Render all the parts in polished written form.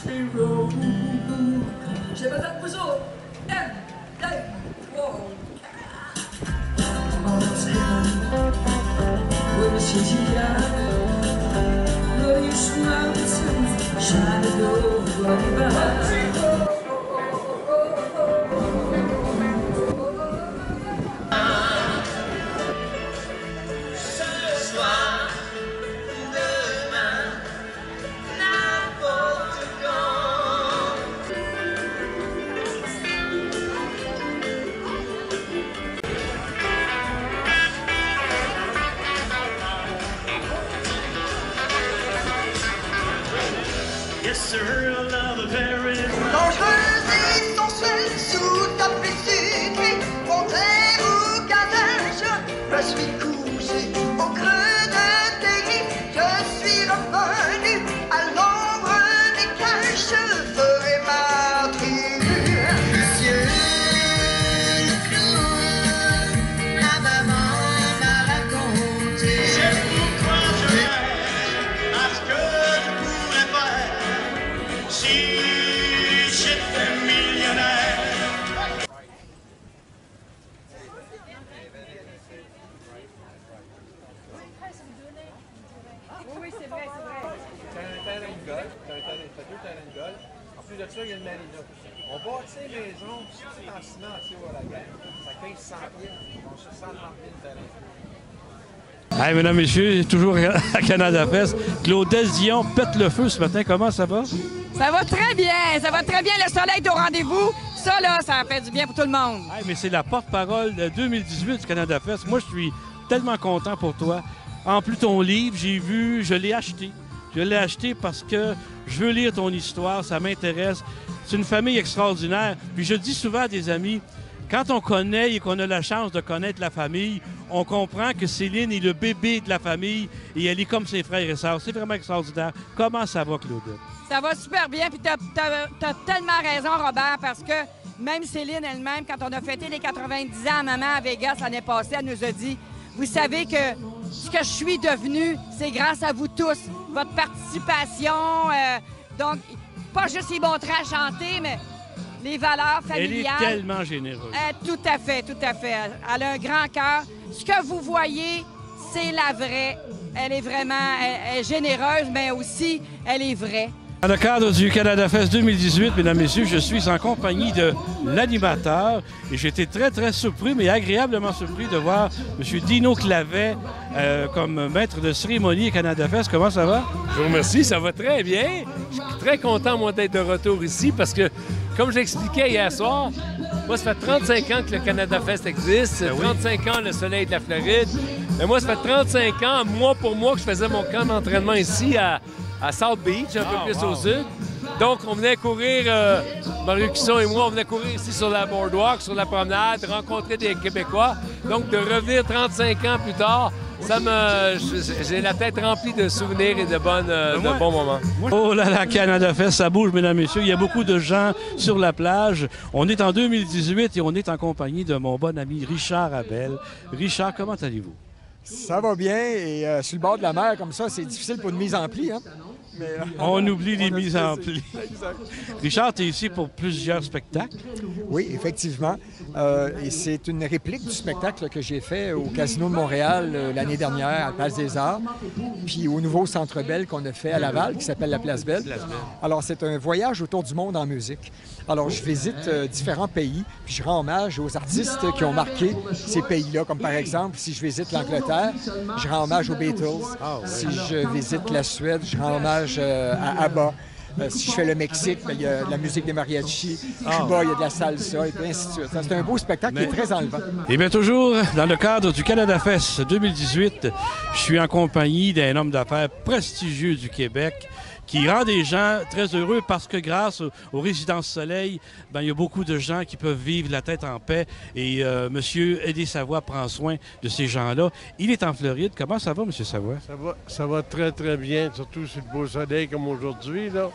country road. J'ai besoin de vous autres. Un, deux, trois. Mountain, where the city glorious mountains, shining over the Yes, sir, I love a very Dangereuse et sensuelle sous ta sucrée, fontaine ou casage, je suis couché au creux de tes rives, je suis revenu à l'ombre des cages, je ferai ma tribu. Monsieur Clown, la maman m'a raconté. C'est pourquoi je rêve à ce que je pourrais faire si j'étais millionnaire. Oui, c'est vrai, c'est vrai. T'as un terrain de golf, t'as deux terrains de golf. En plus de ça, il y a une marina. On bâtit les maisons, c'est en ciment, tu sais, à la guerre. Ça 1500 pieds, on se sent le terrain. Hey, mesdames, messieurs, toujours à Canada Fest. Claudette Dion pète le feu ce matin. Comment ça va? Ça va très bien, ça va très bien. Le soleil est au rendez-vous. Ça, là, ça fait du bien pour tout le monde. Hey, mais c'est la porte-parole de 2018 du Canada Fest. Moi, je suis tellement content pour toi. En plus, ton livre, j'ai vu, je l'ai acheté. Je l'ai acheté parce que je veux lire ton histoire, ça m'intéresse. C'est une famille extraordinaire. Puis je dis souvent à des amis, quand on connaît et qu'on a la chance de connaître la famille, on comprend que Céline est le bébé de la famille et elle est comme ses frères et sœurs. C'est vraiment extraordinaire. Comment ça va, Claudette? Ça va super bien. Puis t'as tellement raison, Robert, parce que même Céline elle-même, quand on a fêté les 90 ans à Maman à Vegas l'année passée, elle nous a dit, vous savez que ce que je suis devenue, c'est grâce à vous tous, votre participation. Donc, pas juste les bons traits à chanter, mais les valeurs familiales. Elle est tellement généreuse. Tout à fait, tout à fait. Elle a un grand cœur. Ce que vous voyez, c'est la vraie. Elle est vraiment elle est généreuse, mais aussi, elle est vraie. Dans le cadre du Canada Fest 2018, mesdames, messieurs, je suis en compagnie de l'animateur et j'ai été très, très surpris, mais agréablement surpris de voir M. Dino Clavet comme maître de cérémonie au Canada Fest. Comment ça va? Je vous remercie, ça va très bien. Je suis très content, moi, d'être de retour ici parce que, comme j'expliquais hier soir, moi, ça fait 35 ans que le Canada Fest existe, 35 ans le Soleil de la Floride. Mais moi, ça fait 35 ans, mois pour mois, que je faisais mon camp d'entraînement ici à South Beach, un peu plus au sud. Donc, on venait courir, Mario Cusson et moi, on venait courir ici sur la boardwalk, sur la promenade, rencontrer des Québécois. Donc, de revenir 35 ans plus tard, j'ai la tête remplie de souvenirs et de bons moments. Oh là là, Canada Fest, ça bouge, mesdames, messieurs. Il y a beaucoup de gens sur la plage. On est en 2018 et on est en compagnie de mon bon ami Richard Abel. Richard, comment allez-vous? Ça va bien et sur le bord de la mer, comme ça, c'est difficile pour une mise en pli. Hein? Mais, on oublie les mises en pli. Exact. Richard, tu es ici pour plusieurs spectacles. Oui, effectivement. Et c'est une réplique du spectacle que j'ai fait au Casino de Montréal l'année dernière, à la Place des Arts, puis au nouveau Centre Bell qu'on a fait à Laval, qui s'appelle la Place Bell. Alors, c'est un voyage autour du monde en musique. Alors, je visite différents pays, puis je rends hommage aux artistes qui ont marqué ces pays-là, comme par exemple, si je visite l'Angleterre, je rends hommage aux Beatles. Si je visite la Suède, je rends hommage à ABBA. Si je fais le Mexique, bien, il y a de la musique des mariachis. Cuba, il y a de la salsa, et puis ainsi de suite. C'est un beau spectacle qui est très enlevant. Et bien, toujours dans le cadre du Canada Fest 2018, je suis en compagnie d'un homme d'affaires prestigieux du Québec qui rend des gens très heureux parce que grâce aux Résidences Soleil, bien, il y a beaucoup de gens qui peuvent vivre la tête en paix. Et M. Eddie Savoie prend soin de ces gens-là. Il est en Floride. Comment ça va, M. Savoie? Ça va très, très bien, surtout sur le beau soleil comme aujourd'hui, là.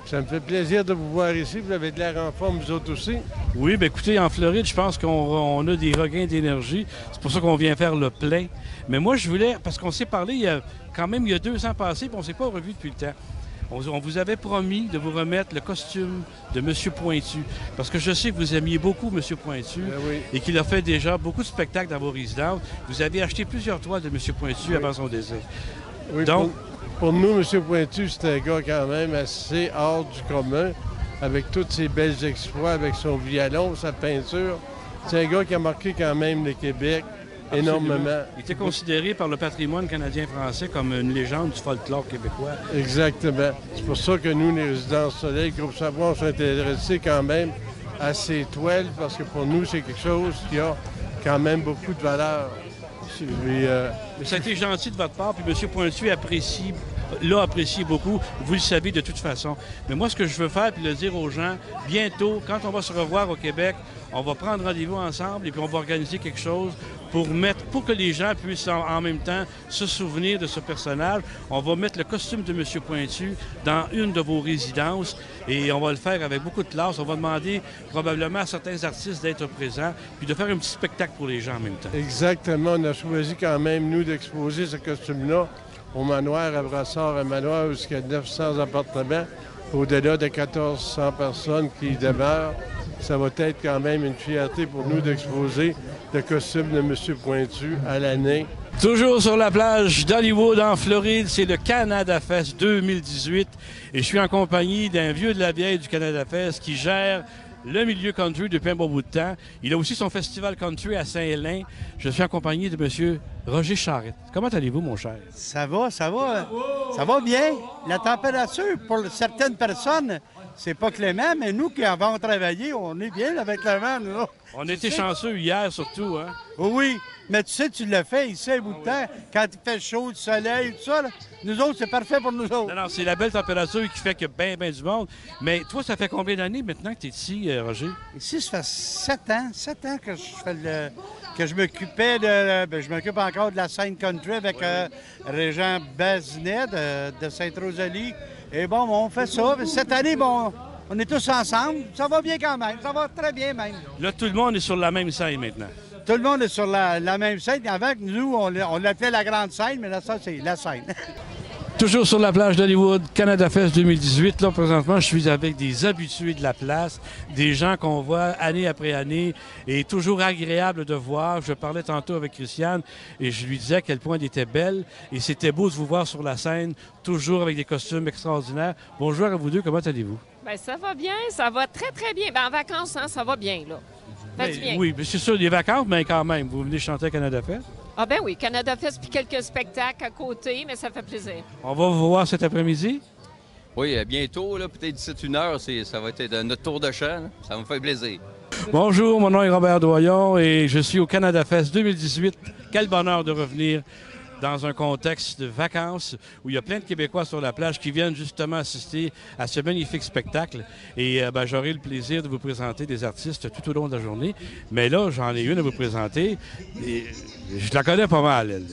Ça me fait plaisir de vous voir ici. Vous avez de l'air en forme, vous autres aussi. Oui, bien écoutez, en Floride, je pense qu'on a des regains d'énergie. C'est pour ça qu'on vient faire le plein. Mais moi, je voulais, parce qu'on s'est parlé il y a 2 ans passés, puis on ne s'est pas revu depuis le temps. On vous avait promis de vous remettre le costume de M. Pointu, parce que je sais que vous aimiez beaucoup M. Pointu oui. et qu'il a fait déjà beaucoup de spectacles dans vos résidences. Vous avez acheté plusieurs toiles de M. Pointu avant son décès. Oui, Donc, pour nous, M. Pointu, c'est un gars quand même assez hors du commun, avec tous ses belles exploits, avec son violon, sa peinture. C'est un gars qui a marqué quand même le Québec énormément. Il était considéré par le patrimoine canadien-français comme une légende du folklore québécois. Exactement. C'est pour ça que nous, les résidents Soleil, Groupe Savoir, on s'est intéressés quand même à ces toiles, parce que pour nous, c'est quelque chose qui a quand même beaucoup de valeur. Mais ça a été gentil de votre part, puis M. Pointu l'a apprécié beaucoup. Vous le savez de toute façon. Mais moi, ce que je veux faire, puis le dire aux gens, bientôt, quand on va se revoir au Québec, on va prendre rendez-vous ensemble et puis on va organiser quelque chose pour que les gens puissent en même temps se souvenir de ce personnage. On va mettre le costume de M. Pointu dans une de vos résidences et on va le faire avec beaucoup de classe. On va demander probablement à certains artistes d'être présents puis de faire un petit spectacle pour les gens en même temps. Exactement. On a choisi quand même, nous, d'exposer ce costume-là au manoir à Brassard, un manoir où il y a 900 appartements, au-delà de 1400 personnes qui y demeurent. Ça va être quand même une fierté pour nous d'exposer le costume de M. Pointu à l'année. Toujours sur la plage d'Hollywood, en Floride, c'est le Canada Fest 2018. Et je suis en compagnie d'un vieux de la vieille du Canada Fest qui gère le milieu country depuis un bon bout de temps. Il a aussi son festival country à Saint-Hélène. Je suis en compagnie de M. Roger Charette. Comment allez-vous, mon cher? Ça va bien. La température, pour certaines personnes, c'est pas clément, mais nous qui avons travaillé, on est bien avec le vent, nous. On était chanceux hier, surtout, hein? Oui, mais tu sais, tu l'as fait ici un bout de temps, quand il fait chaud, le soleil, tout ça, là. Nous autres, c'est parfait pour nous autres. Non, c'est la belle température qui fait qu'il y a bien du monde. Mais toi, ça fait combien d'années maintenant que tu es ici, Roger? Ici, ça fait 7 ans que je fais que je m'occupais de... je m'occupe encore de la scène country avec Régent Bazinet de Sainte-Rosalie. Et bon, on fait ça. Cette année, bon, on est tous ensemble. Ça va bien quand même. Ça va très bien même. Là, tout le monde est sur la même scène maintenant. Tout le monde est sur la même scène. Avant, nous, on l'a fait la grande scène, mais là, ça, c'est la scène. Toujours sur la plage d'Hollywood, Canada Fest 2018. Là, présentement, je suis avec des habitués de la place, des gens qu'on voit année après année et toujours agréable de voir. Je parlais tantôt avec Christiane et je lui disais à quel point elle était belle et c'était beau de vous voir sur la scène, toujours avec des costumes extraordinaires. Bonjour à vous deux, comment allez-vous? Bien, ça va bien, ça va très, très bien. Bien, en vacances, hein, ça va bien, là. Bien. Oui, c'est sûr, les vacances, mais quand même, vous venez chanter à Canada Fest? Ah ben oui, Canada Fest, puis quelques spectacles à côté, mais ça fait plaisir. On va vous voir cet après-midi? Oui, bientôt, là, peut-être d'ici une heure, ça va être notre tour de chant. Là. Ça va me faire plaisir. Bonjour, mon nom est Robert Doyon et je suis au Canada Fest 2018. Quel bonheur de revenir dans un contexte de vacances où il y a plein de Québécois sur la plage qui viennent justement assister à ce magnifique spectacle. Et j'aurai le plaisir de vous présenter des artistes tout au long de la journée. Mais là, j'en ai une à vous présenter. Et je la connais pas mal, elle.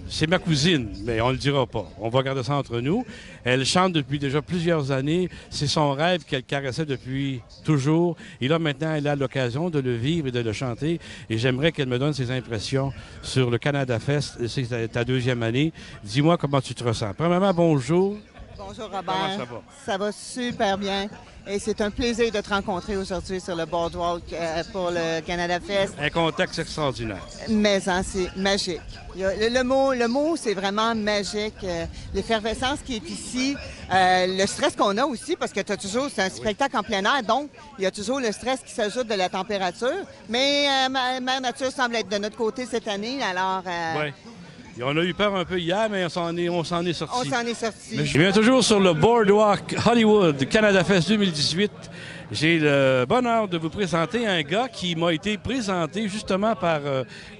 C'est ma cousine, mais on ne le dira pas. On va garder ça entre nous. Elle chante depuis déjà plusieurs années. C'est son rêve qu'elle caressait depuis toujours. Et là, maintenant, elle a l'occasion de le vivre et de le chanter. Et j'aimerais qu'elle me donne ses impressions sur le Canada Fest. C'est ta deuxième année. Dis-moi comment tu te ressens. Premièrement, bonjour. Bonjour, Robert. Comment ça va? Ça va super bien. Et c'est un plaisir de te rencontrer aujourd'hui sur le Boardwalk pour le Canada Fest. Un contexte extraordinaire. Mais c'est magique. Le mot, c'est vraiment magique. L'effervescence qui est ici, le stress qu'on a aussi, parce que c'est un spectacle en plein air, donc il y a toujours le stress qui s'ajoute de la température. Mais Mère Nature semble être de notre côté cette année, alors... Oui. On a eu peur un peu hier, mais on s'en est sorti. On s'en est sorti. Je viens toujours sur le Boardwalk Hollywood Canada Fest 2018. J'ai le bonheur de vous présenter un gars qui m'a été présenté justement par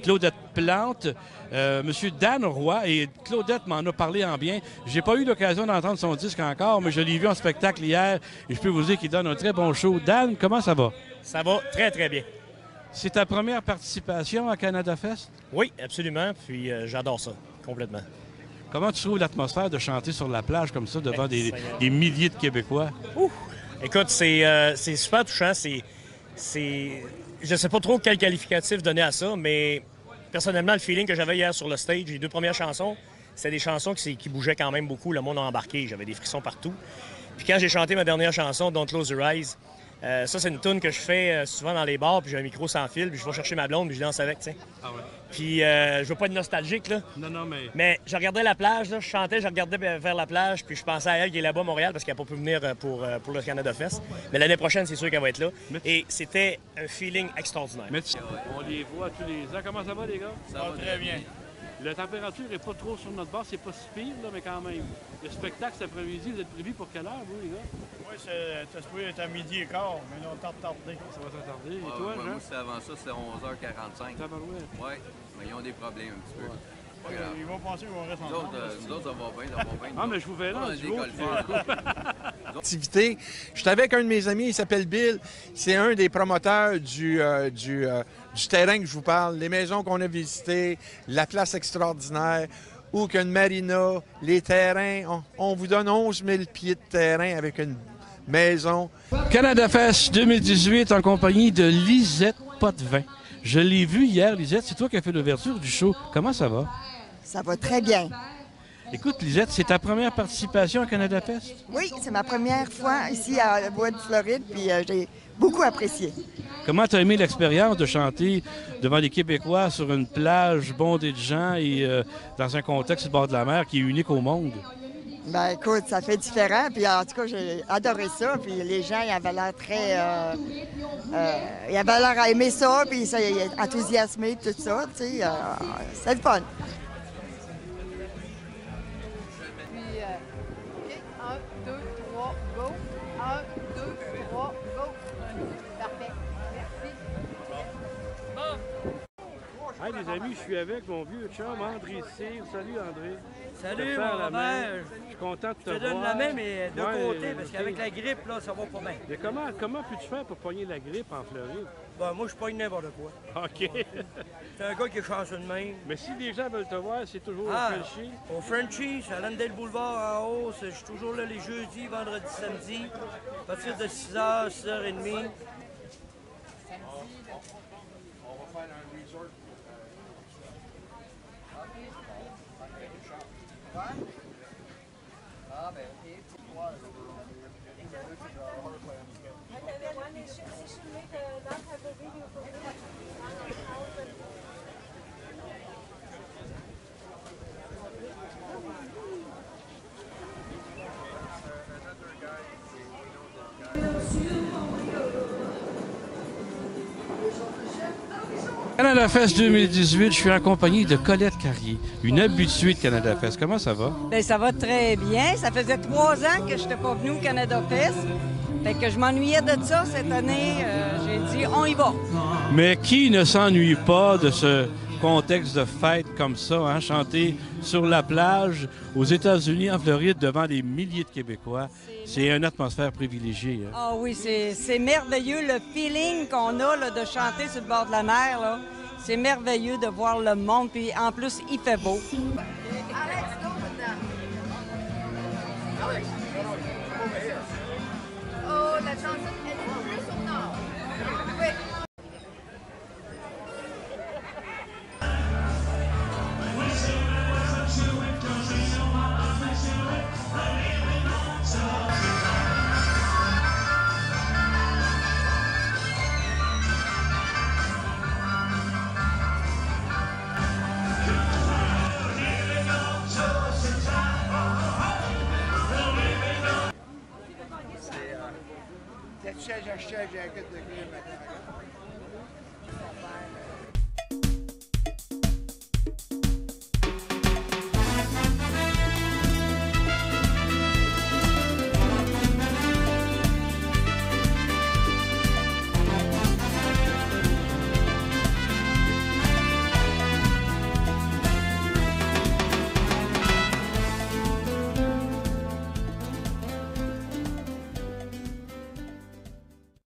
Claudette Plante, Monsieur Dan Roy, et Claudette m'en a parlé en bien. J'ai pas eu l'occasion d'entendre son disque encore, mais je l'ai vu en spectacle hier et je peux vous dire qu'il donne un très bon show. Dan, comment ça va? Ça va très, très bien. C'est ta première participation à Canada Fest? Oui, absolument. Puis j'adore ça, complètement. Comment tu trouves l'atmosphère de chanter sur la plage comme ça devant des milliers de Québécois? Écoute, c'est super touchant. Je ne sais pas trop quel qualificatif donner à ça, mais personnellement, le feeling que j'avais hier sur le stage, les deux premières chansons, c'était des chansons qui bougeaient quand même beaucoup. Le monde a embarqué. J'avais des frissons partout. Puis quand j'ai chanté ma dernière chanson, Don't Close Your Eyes, ça, c'est une tune que je fais souvent dans les bars, puis j'ai un micro sans fil, puis je vais chercher ma blonde, puis je danse avec, tu sais. Ah ouais. Puis je veux pas être nostalgique, là. Non, mais... Mais je regardais la plage, là, je chantais, je regardais vers la plage, puis je pensais à elle qui est là-bas à Montréal, parce qu'elle n'a pas pu venir pour le Canada Fest. Mais l'année prochaine, c'est sûr qu'elle va être là. Et c'était un feeling extraordinaire. Mais on les voit tous les ans. Comment ça va, les gars? Ça va très bien. La température n'est pas trop sur notre bord, c'est pas si pire, là, mais quand même. Le spectacle cet après-midi, vous êtes prévu pour quelle heure, vous, les gars? Oui, ça se peut être à midi et quart, mais on tard tardé. Ça va s'attarder. Et Ouais, toi, moi, Jean? c'est avant ça, c'est 11h45. Oui, mais ils ont des problèmes un petit peu. Pas grave. Ils vont penser qu'on reste ensemble. Nous autres, ça va bien, Ah, mais je vous verrai là, du Activité. Je suis avec un de mes amis, il s'appelle Bill. C'est un des promoteurs du terrain que je vous parle, les maisons qu'on a visitées, la place extraordinaire, où qu'une marina, les terrains. On vous donne 11 000 pieds de terrain avec une maison. Canada Fest 2018 en compagnie de Lisette Potvin. Je l'ai vu hier, Lisette, c'est toi qui as fait l'ouverture du show. Comment ça va? Ça va très bien. Écoute, Lisette, c'est ta première participation à Canada Fest? Oui, c'est ma première fois ici à la Bois de Floride, puis j'ai beaucoup apprécié. Comment tu as aimé l'expérience de chanter devant les Québécois sur une plage bondée de gens et dans un contexte au bord de la mer qui est unique au monde? Ben écoute, ça fait différent, puis en tout cas, j'ai adoré ça, puis les gens, ils avaient l'air très... ils avaient l'air à aimer ça, puis ils étaient enthousiasmés, tout ça, tu sais, c'est le fun. Hey, les amis, je suis avec mon vieux chum André Cyr. Salut, André. Salut, mon Robert. Je suis content de te voir. Je te donne la main, mais de côté, parce qu'avec la grippe, là, ça va pas bien. Mais comment peux-tu faire pour pogner la grippe en Floride? Ben, moi, je pogne n'importe quoi. OK. C'est un gars qui est chanceux de même. Mais si les gens veulent te voir, c'est toujours au Frenchie? Au Frenchie, c'est à Landale Boulevard en haut. Je suis toujours là les jeudis, vendredis, samedis, à partir de 6h, 6h30. On va faire un resort. Ah, ben, OK. Canada Fest 2018, je suis en compagnie de Colette Carrier, une habituée de Canada Fest. Comment ça va? Bien, ça va très bien. Ça faisait 3 ans que je n'étais pas venue au Canada Fest. Fait que je m'ennuyais de ça cette année. J'ai dit, on y va. Mais qui ne s'ennuie pas de ce contexte de fête comme ça, hein? Chanter sur la plage aux États-Unis, en Floride, devant des milliers de Québécois. C'est une atmosphère privilégiée. Hein? Ah oui, c'est merveilleux. Le feeling qu'on a là, de chanter sur le bord de la mer, là, c'est merveilleux de voir le monde. Puis en plus, il fait beau. Oh, la chanson, elle est plus au nord. Oui. J'ai acheté un jacket de cuir maintenant.